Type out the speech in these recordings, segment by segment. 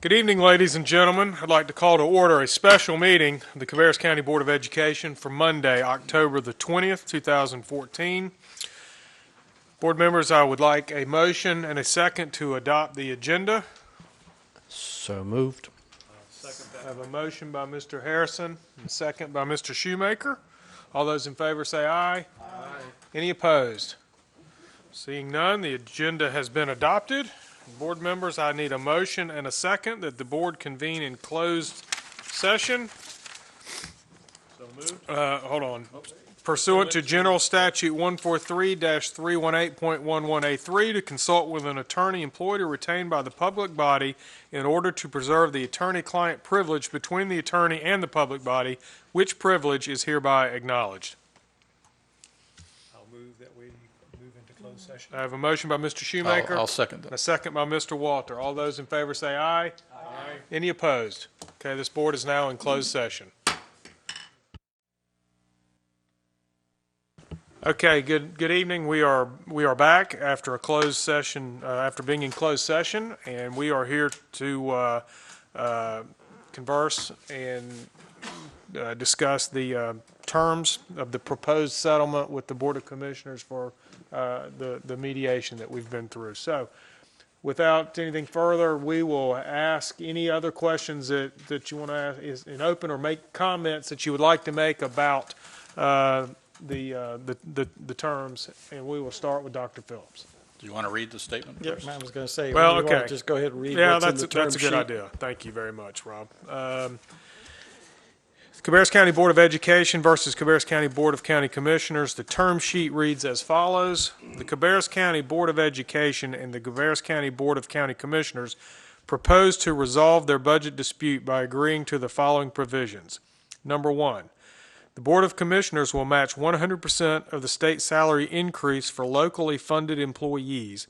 Good evening, ladies and gentlemen. I'd like to call to order a special meeting of the Cabarrus County Board of Education for Monday, October the 20th, 2014. Board members, I would like a motion and a second to adopt the agenda. So moved. I have a motion by Mr. Harrison and a second by Mr. Shoemaker. All those in favor say aye. Aye. Any opposed? Seeing none, the agenda has been adopted. Board members, I need a motion and a second that the board convene in closed session. So moved. Hold on. Pursuant to General Statute 143-318.11A3 to consult with an attorney employed or retained by the public body in order to preserve the attorney-client privilege between the attorney and the public body, which privilege is hereby acknowledged. I'll move that we move into closed session. I have a motion by Mr. Shoemaker. I'll second And a that. second by Mr. Walter. All those in favor say aye. Aye. Any opposed? Okay, this board is now in closed session. Okay, good evening. We are back after a closed session, after being in closed session, and we are here to converse and discuss the terms of the proposed settlement with the Board of Commissioners for the mediation that we've been through. So, without anything further, we will ask any other questions that you want to ask in open, or make comments that you would like to make about the terms, and we will start with Dr. Phillips. Do you want to read the statement first? I was going to say, Well, you want okay. to just go ahead and read Yeah, what's in the term that's a good sheet? idea. Thank you very much, Rob. Cabarrus County Board of Education versus Cabarrus County Board of County Commissioners. The term sheet reads as follows. The Cabarrus County Board of Education and the Cabarrus County Board of County Commissioners propose to resolve their budget dispute by agreeing to the following provisions. Number one, the Board of Commissioners will match 100% of the state salary increase for locally funded employees,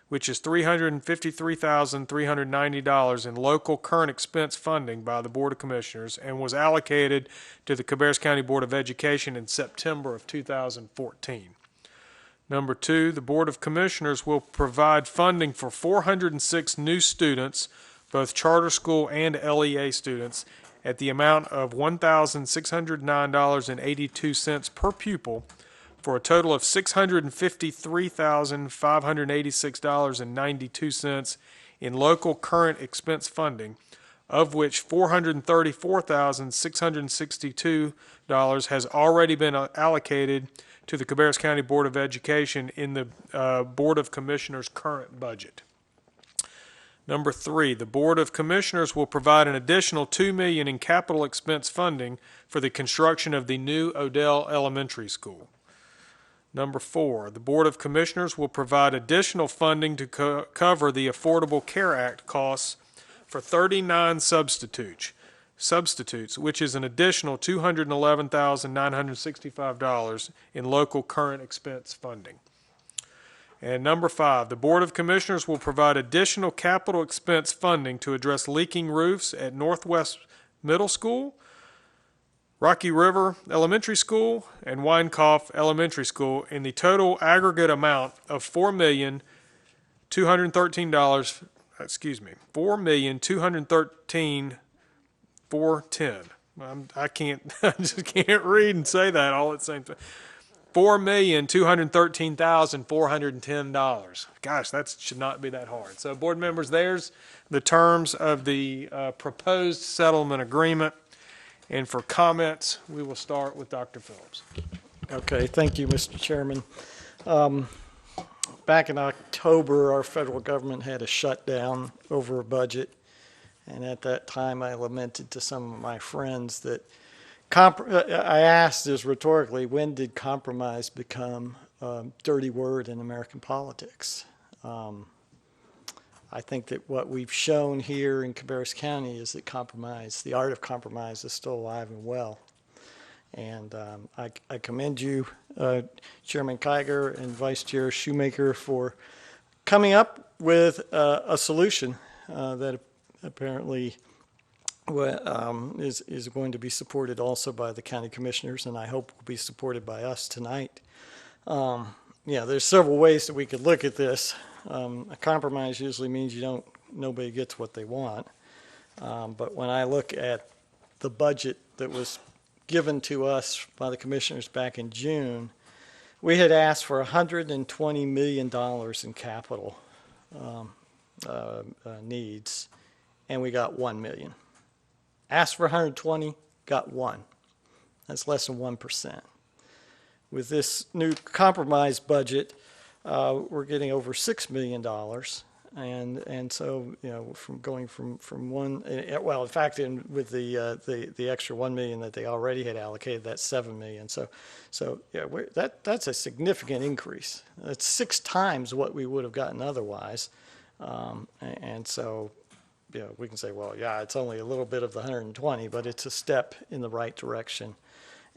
which is $353,390 in local current expense funding by the Board of Commissioners, and was allocated to the Cabarrus County Board of Education in September of 2014. Number two, the Board of Commissioners will provide funding for 406 new students, both charter school and LEA students, at the amount of $1,609.82 per pupil, for a total of $653,586.92 in local current expense funding, of which $434,662 has already been allocated to the Cabarrus County Board of Education in the Board of Commissioners' current budget. Number three, the Board of Commissioners will provide an additional $2 million in capital expense funding for the construction of the new Odell Elementary School. Number four, the Board of Commissioners will provide additional funding to cover the Affordable Care Act costs for 39 substitutes, which is an additional $211,965 in local current expense funding. And number five, the Board of Commissioners will provide additional capital expense funding to address leaking roofs at Northwest Middle School, Rocky River Elementary School, and Winecoff Elementary School in the total aggregate amount of $4,213,410. I just can't read and say that all at the same time. $4,213,410. Gosh, that should not be that hard. So, board members, there's the terms of the proposed settlement agreement. And for comments, we will start with Dr. Phillips. Okay, thank you, Mr. Chairman. Back in October, our federal government had a shutdown over a budget, and at that time I lamented to some of my friends that I asked this rhetorically, when did compromise become a dirty word in American politics? I think that what we've shown here in Cabarrus County is that compromise, the art of compromise, is still alive and well. And I commend you, Chairman Kiger and Vice Chair Shoemaker, for coming up with a solution that apparently is going to be supported also by the county commissioners, and I hope will be supported by us tonight. Yeah, there's several ways that we could look at this. A compromise usually means nobody gets what they want. But when I look at the budget that was given to us by the commissioners back in June, we had asked for $120 million in capital needs, and we got 1 million. Asked for 120, got 1. That's less than 1%. With this new compromise budget, we're getting over $6 million. And so, you know, from going from one, well, in fact, with the extra 1 million that they already had allocated, that's 7 million. So yeah, that's a significant increase. That's 6 times what we would have gotten otherwise. And so, you know, we can say, well, yeah, it's only a little bit of the 120, but it's a step in the right direction.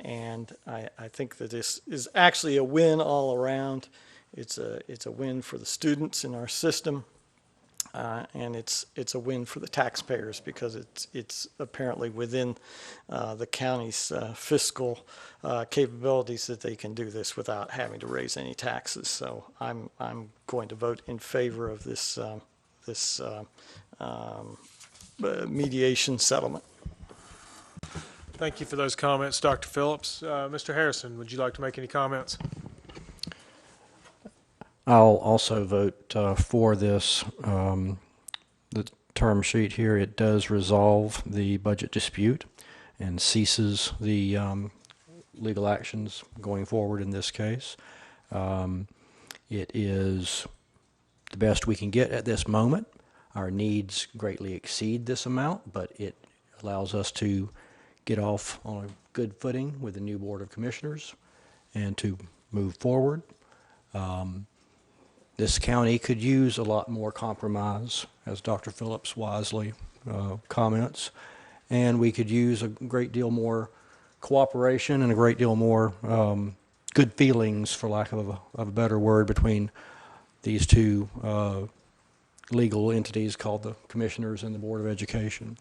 And I think that this is actually a win all around. It's a win for the students in our system. And it's a win for the taxpayers because it's apparently within the county's fiscal capabilities that they can do this without having to raise any taxes. So I'm going to vote in favor of this mediation settlement. Thank you for those comments, Dr. Phillips. Mr. Harrison, would you like to make any comments? I'll also vote for this. The term sheet here, it does resolve the budget dispute and ceases the legal actions going forward in this case. It is the best we can get at this moment. Our needs greatly exceed this amount, but it allows us to get off on a good footing with the new Board of Commissioners and to move forward. This county could use a lot more compromise, as Dr. Phillips wisely comments, and we could use a great deal more cooperation and a great deal more good feelings, for lack of a better word, between these two legal entities called the Commissioners and the Board of Education.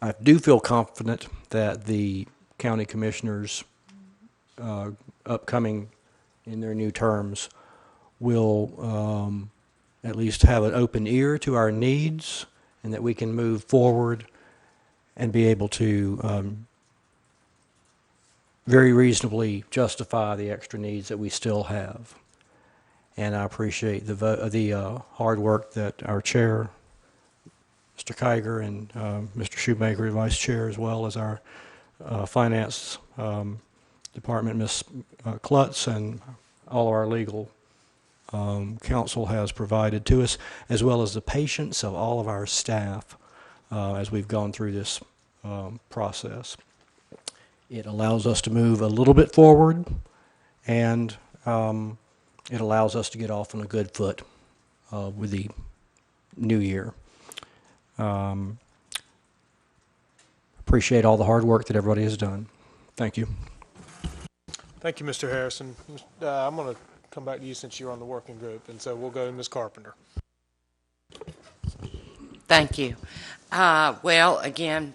I do feel confident that the county commissioners upcoming in their new terms will at least have an open ear to our needs, and that we can move forward and be able to very reasonably justify the extra needs that we still have. And I appreciate the hard work that our chair, Mr. Kiger, and Mr. Shoemaker, Vice Chair, as well as our finance department, Ms. Klutz, and all of our legal counsel has provided to us, as well as the patience of all of our staff as we've gone through this process. It allows us to move a little bit forward, and it allows us to get off on a good foot with the new year. Appreciate all the hard work that everybody has done. Thank you. Thank you, Mr. Harrison. I'm going to come back to you since you're on the working group, and so we'll go to Ms. Carpenter. Thank you. Well, again,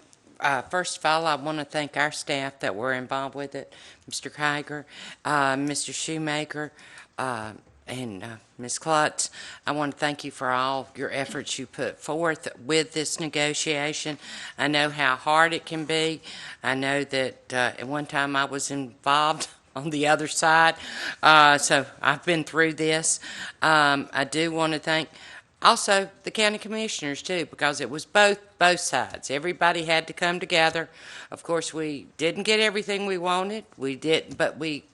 first of all, I want to thank our staff that were involved with it, Mr. Kiger, Mr. Shoemaker, and Ms. Klutz. I want to thank you for all your efforts you put forth with this negotiation. I know how hard it can be. I know that at one time I was involved on the other side, so I've been through this. I do want to thank also the county commissioners too, because it was both sides. Everybody had to come together. Of course, we didn't get everything we wanted. We didn't, but we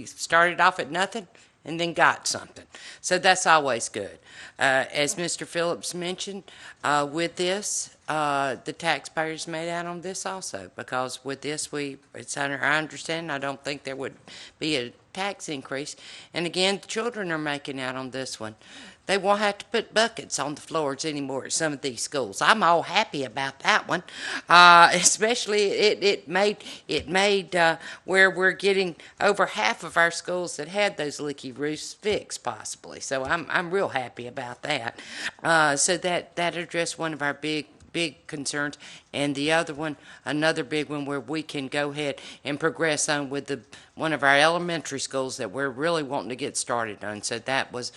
started off at nothing and then got something. So that's always good. As Mr. Phillips mentioned, with this, the taxpayers made out on this also, because with this, it's under our understanding, I don't think there would be a tax increase. And again, the children are making out on this one. They won't have to put buckets on the floors anymore at some of these schools. I'm all happy about that one, especially it made where we're getting over half of our schools that had those leaky roofs fixed possibly. So I'm real happy about that. So that addressed one of our big big concerns. And the other one, another big one where we can go ahead and progress on with one of our elementary schools that we're really wanting to get started on. So that was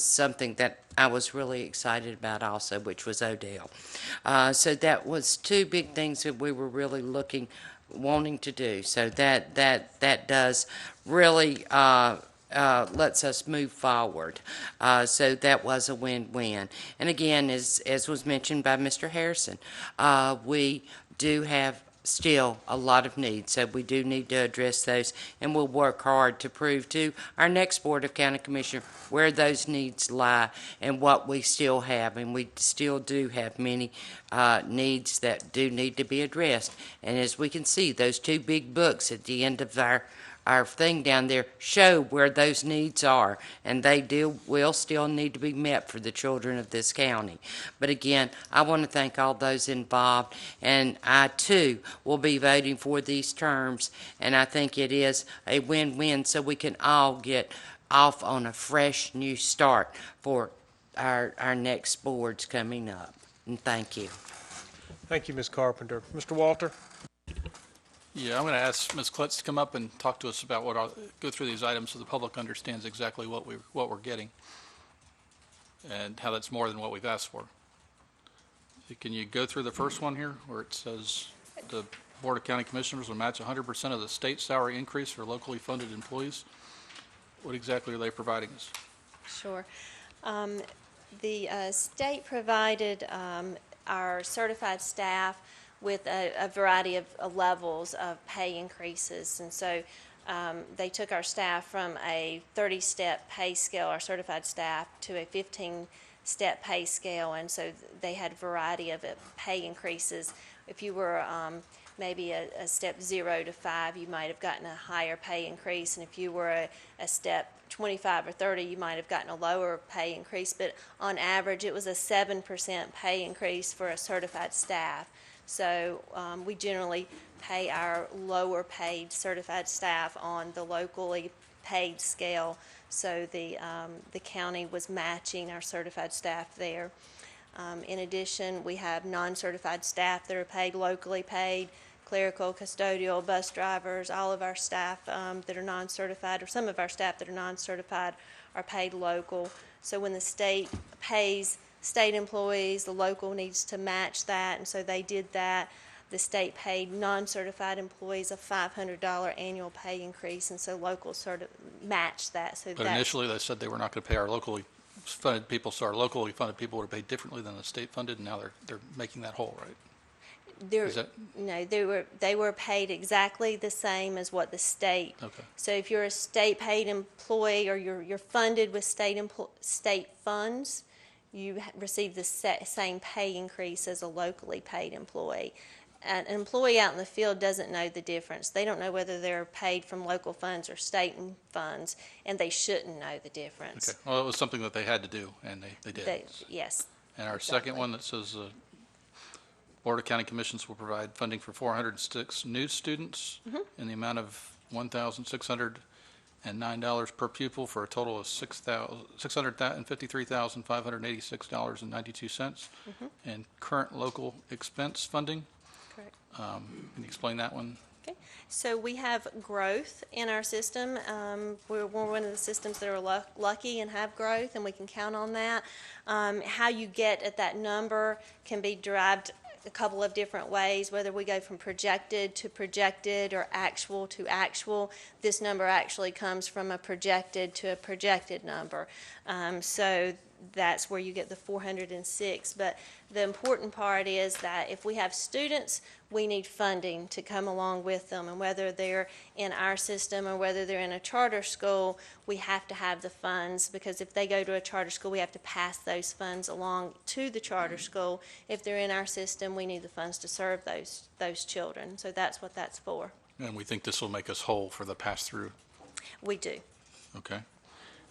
something that I was really excited about also, which was Odell. So that was two big things that we were really wanting to do. So that does really lets us move forward. So that was a win-win. And again, as was mentioned by Mr. Harrison, we do have still a lot of needs, so we do need to address those, and we'll work hard to prove to our next Board of County Commissioners where those needs lie and what we still have, and we still do have many needs that do need to be addressed. And as we can see, those two big books at the end of our thing down there show where those needs are, and they will still need to be met for the children of this county. But again, I want to thank all those involved, and I too will be voting for these terms, and I think it is a win-win, so we can all get off on a fresh new start for our next boards coming up. And thank you. Thank you, Ms. Carpenter. Mr. Walter? Yeah, I'm going to ask Ms. Klutz to come up and talk to us about go through these items so the public understands exactly what we're getting and how that's more than what we've asked for. Can you go through the first one here where it says the Board of County Commissioners will match 100% of the state salary increase for locally funded employees? What exactly are they providing us? Sure. The state provided our certified staff with a variety of levels of pay increases. And so they took our staff from a 30-step pay scale, our certified staff, to a 15-step pay scale. And so they had a variety of pay increases. If you were maybe a step 0 to 5, you might have gotten a higher pay increase. And if you were a step 25 or 30, you might have gotten a lower pay increase. But on average, it was a 7% pay increase for a certified staff. So we generally pay our lower paid certified staff on the locally paid scale. So the county was matching our certified staff there. In addition, we have non-certified staff that are paid locally paid, clerical, custodial, bus drivers. All of our staff that are non-certified, or some of our staff that are non-certified, are paid local. So when the state pays state employees, the local needs to match that, and so they did that. The state paid non-certified employees a $500 annual pay increase, and so local sort of matched that. So But initially they said they were not going to pay our locally funded people, so our locally funded people were paid differently than the state funded, and now they're making that whole, right? No, they were paid exactly the same as what the state. Okay. So if you're a state paid employee or you're funded with state funds, you receive the same pay increase as a locally paid employee. An employee out in the field doesn't know the difference. They don't know whether they're paid from local funds or state funds, and they shouldn't know the difference. Okay. Well, it was something that they had to do, and they did. Yes. And our exactly. second one that says Board of County Commissions will provide funding for 406 new students in the amount of $1,609 per pupil for a total of $653,586.92 and current local expense funding. Correct. Can you explain that one? Okay. So we have growth in our system. We're one of the systems that are lucky and have growth, and we can count on that. How you get at that number can be derived a couple of different ways, whether we go from projected to projected or actual to actual. This number actually comes from a projected to a projected number. So that's where you get the 406. But the important part is that if we have students, we need funding to come along with them. And whether they're in our system or whether they're in a charter school, we have to have the funds, because if they go to a charter school, we have to pass those funds along to the charter school. If they're in our system, we need the funds to serve those children. So that's what that's for. And we think this will make us whole for the pass-through. We do. Okay.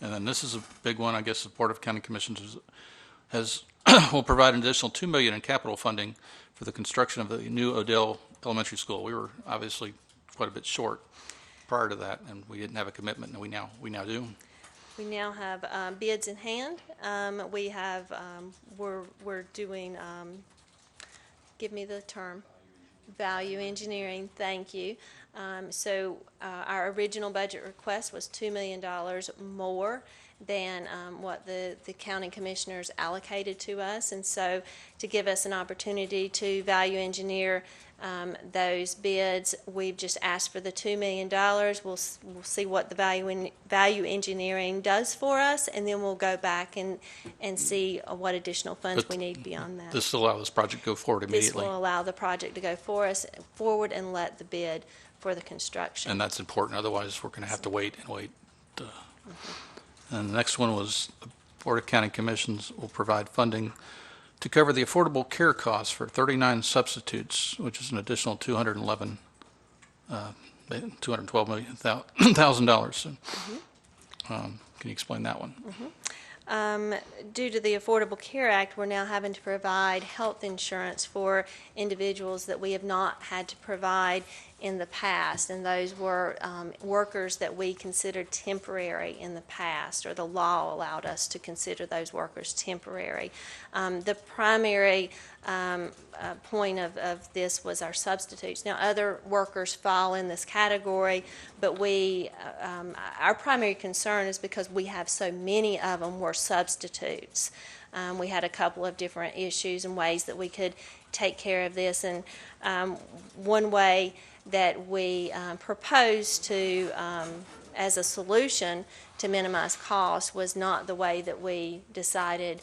And then this is a big one. I guess the Board of County Commissions will provide an additional $2 million in capital funding for the construction of the new Odell Elementary School. We were obviously quite a bit short prior to that, and we didn't have a commitment, and we now do. We now have bids in hand. We have we're doing give me the term. Value engineering, thank you. So our original budget request was $2 million more than what the county commissioners allocated to us. And so to give us an opportunity to value engineer those bids, we've just asked for the $2 million. We'll see what the value engineering does for us, and then we'll go back and see what additional funds we need beyond that. This will allow this project to go forward This immediately. will allow the project to go forward and let the bid for the construction. And that's important, otherwise we're going to have to wait. And the next one was the Board of County Commissions will provide funding to cover the affordable care costs for 39 substitutes, which is an additional $212 million. So, can you explain that one? Due to the Affordable Care Act, we're now having to provide health insurance for individuals that we have not had to provide in the past, and those were workers that we considered temporary in the past, or the law allowed us to consider those workers temporary. The primary point of this was our substitutes. Now, other workers fall in this category, but our primary concern is because we have so many of them were substitutes. We had a couple of different issues and ways that we could take care of this, and one way that we proposed to, as a solution to minimize costs, was not the way that we decided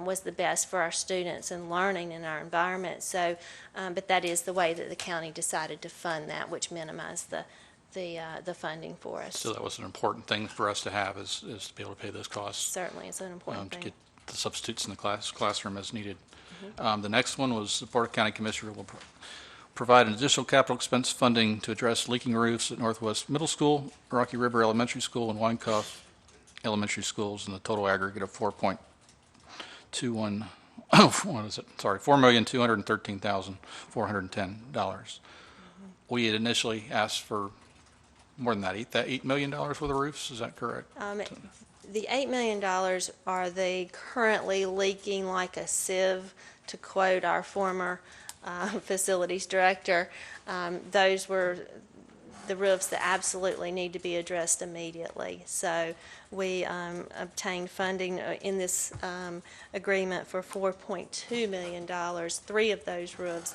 was the best for our students and learning in our environment. So, but that is the way that the county decided to fund that, which minimized the funding for us. So that was an important thing for us to have, is to be able to pay those costs. Certainly, it's an important To thing. get the substitutes in the classroom as needed. The next one was the Board of County Commissioners will provide an additional capital expense funding to address leaking roofs at Northwest Middle School, Rocky River Elementary School, and Winecoff Elementary Schools in the total aggregate of $4,213,410. We had initially asked for more than that, $8 million worth of roofs, is that correct? The $8 million are the currently leaking like a sieve, to quote our former facilities director. Those were the roofs that absolutely need to be addressed immediately. So we obtained funding in this agreement for $4.2 million. 3 of those roofs,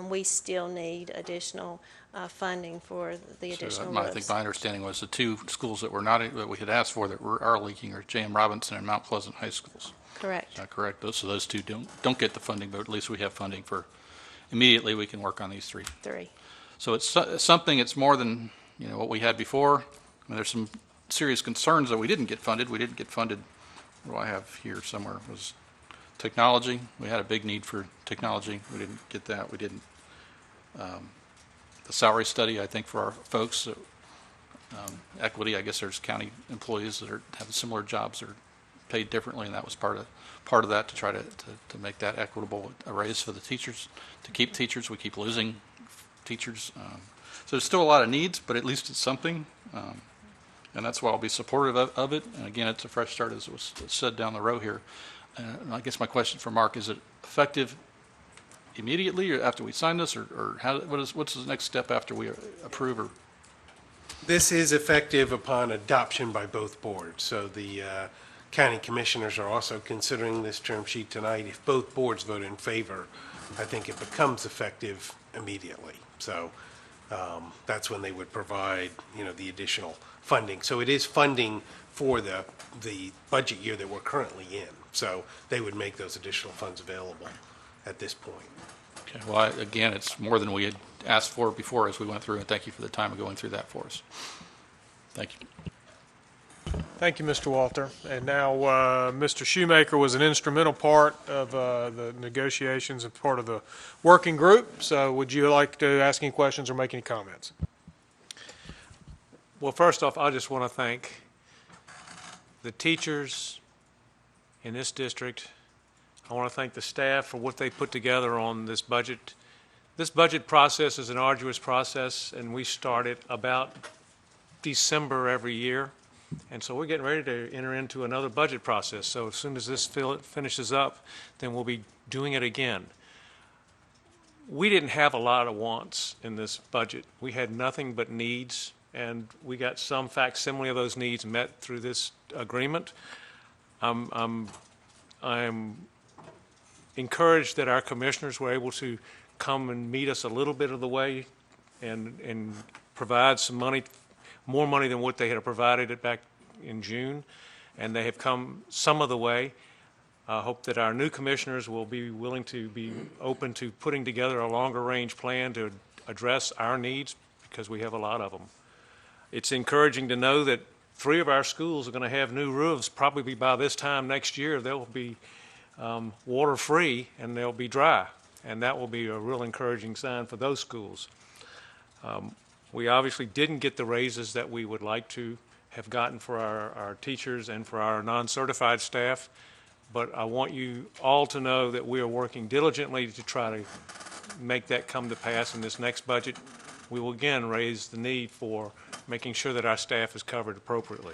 we still need additional funding for the additional I roofs. think my understanding was the 2 schools that that we had asked for that are leaking are J.M. Robinson and Mount Pleasant High Schools. Correct. Is that correct? So those 2 don't get the funding, but at least we have funding for immediately we can work on these 3. 3. So it's something, it's more than, what we had before. I mean, there's some serious concerns that we didn't get funded. We didn't get funded, what do I have here somewhere, was technology. We had a big need for technology. We didn't get that. We didn't. The salary study, I think, for our folks, equity, I guess there's county employees that have similar jobs that are paid differently, and that was part of that, to try to make that equitable, a raise for the teachers, to keep teachers. We keep losing teachers. So there's still a lot of needs, but at least it's something, and that's why I'll be supportive of it. And again, it's a fresh start, as it was said down the row here. And I guess my question for Mark, is it effective immediately or after we sign this, or what's the next step after we approve? Or This is effective upon adoption by both boards. So the county commissioners are also considering this term sheet tonight. If both boards vote in favor, I think it becomes effective immediately. So that's when they would provide, the additional funding. So it is funding for the budget year that we're currently in. So they would make those additional funds available at this point. okay, well, again, it's more than we had asked for before as we went through, and thank you for the time of going through that for us. Thank you. Thank you, Mr. Walter. And now, Mr. Shoemaker was an instrumental part of the negotiations and part of the working group. So would you like to ask any questions or make any comments? Well, first off, I just want to thank the teachers in this district. I want to thank the staff for what they put together on this budget. This budget process is an arduous process, and we start it about December every year. And so we're getting ready to enter into another budget process. So as soon as this finishes up, then we'll be doing it again. we didn't have a lot of wants in this budget. We had nothing but needs, and we got some facsimile of those needs met through this agreement. I'm encouraged that our commissioners were able to come and meet us a little bit of the way and provide some money, more money than what they had provided it back in June, and they have come some of the way. I hope that our new commissioners will be willing to be open to putting together a longer-range plan to address our needs, because we have a lot of them. It's encouraging to know that 3 of our schools are going to have new roofs. Probably by this time next year, they'll be water-free and they'll be dry, and that will be a real encouraging sign for those schools. We obviously didn't get the raises that we would like to have gotten for our teachers and for our non-certified staff, but I want you all to know that we are working diligently to try to make that come to pass in this next budget. We will again raise the need for making sure that our staff is covered appropriately.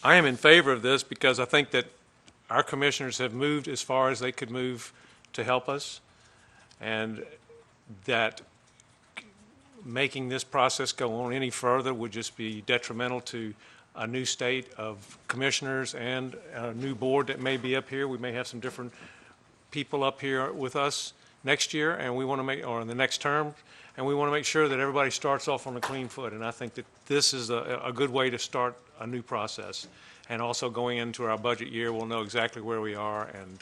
I am in favor of this because I think that our commissioners have moved as far as they could move to help us, and that making this process go on any further would just be detrimental to a new state of commissioners and a new board that may be up here. We may have some different people up here with us next year, and we want to make, or in the next term, and we want to make sure that everybody starts off on a clean foot. And I think that this is a good way to start a new process. And also going into our budget year, we'll know exactly where we are, and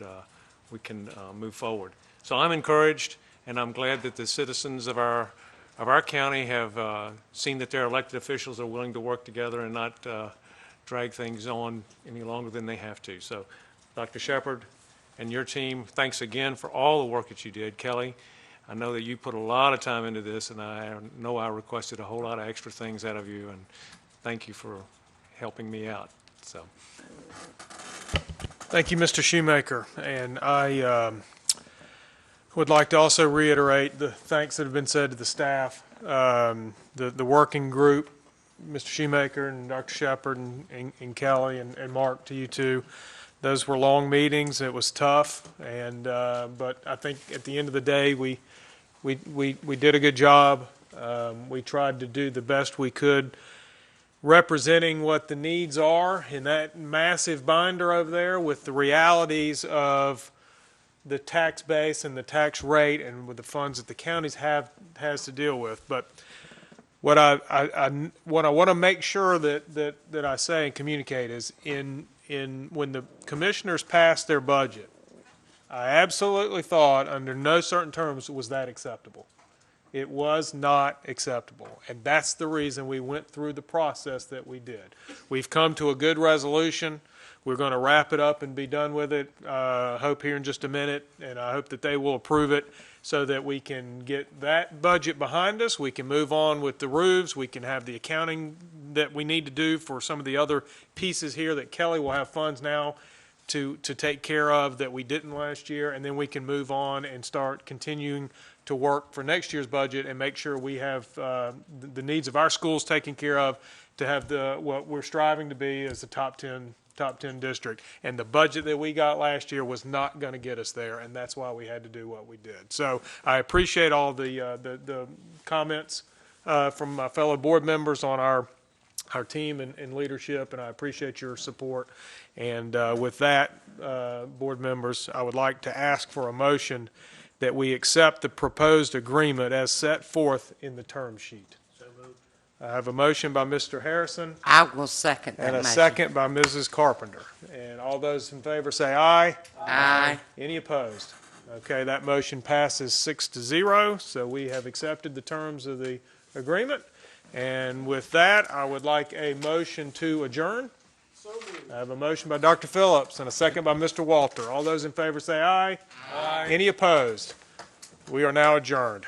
we can move forward. So I'm encouraged, and I'm glad that the citizens of our county have seen that their elected officials are willing to work together and not drag things on any longer than they have to. So, Dr. Shepard and your team, thanks again for all the work that you did. Kelly, I know that you put a lot of time into this, and I know I requested a whole lot of extra things out of you, and thank you for helping me out. So, Thank you, Mr. Shoemaker. And I would like to also reiterate the thanks that have been said to the staff, the working group, Mr. Shoemaker and Dr. Shepard and Kelly and Mark, to you too. Those were long meetings. It was tough, and but I think at the end of the day, we did a good job. We tried to do the best we could, representing what the needs are in that massive binder over there with the realities of the tax base and the tax rate and with the funds that the counties has to deal with. But what I want to make sure that I say and communicate is in when the commissioners passed their budget, I absolutely thought under no certain terms was that acceptable. It was not acceptable, and that's the reason we went through the process that we did. We've come to a good resolution. We're going to wrap it up and be done with it, hope here in just a minute, and I hope that they will approve it so that we can get that budget behind us. We can move on with the roofs. We can have the accounting that we need to do for some of the other pieces here that Kelly will have funds now to take care of that we didn't last year, and then we can move on and start continuing to work for next year's budget and make sure we have the needs of our schools taken care of to have what we're striving to be as the top 10 district. And the budget that we got last year was not going to get us there, and that's why we had to do what we did. So I appreciate all the comments from my fellow board members on our team and leadership, and I appreciate your support. And with that, board members, I would like to ask for a motion that we accept the proposed agreement as set forth in the term sheet. So moved. I have a motion by Mr. Harrison. I will second that And a motion. second by Mrs. Carpenter. And all those in favor say aye. Aye. Any opposed? Okay, that motion passes 6-0, so we have accepted the terms of the agreement. And with that, I would like a motion to adjourn. I have a motion by Dr. Phillips and a second by Mr. Walter. All those in favor say aye. Aye. Any opposed? We are now adjourned.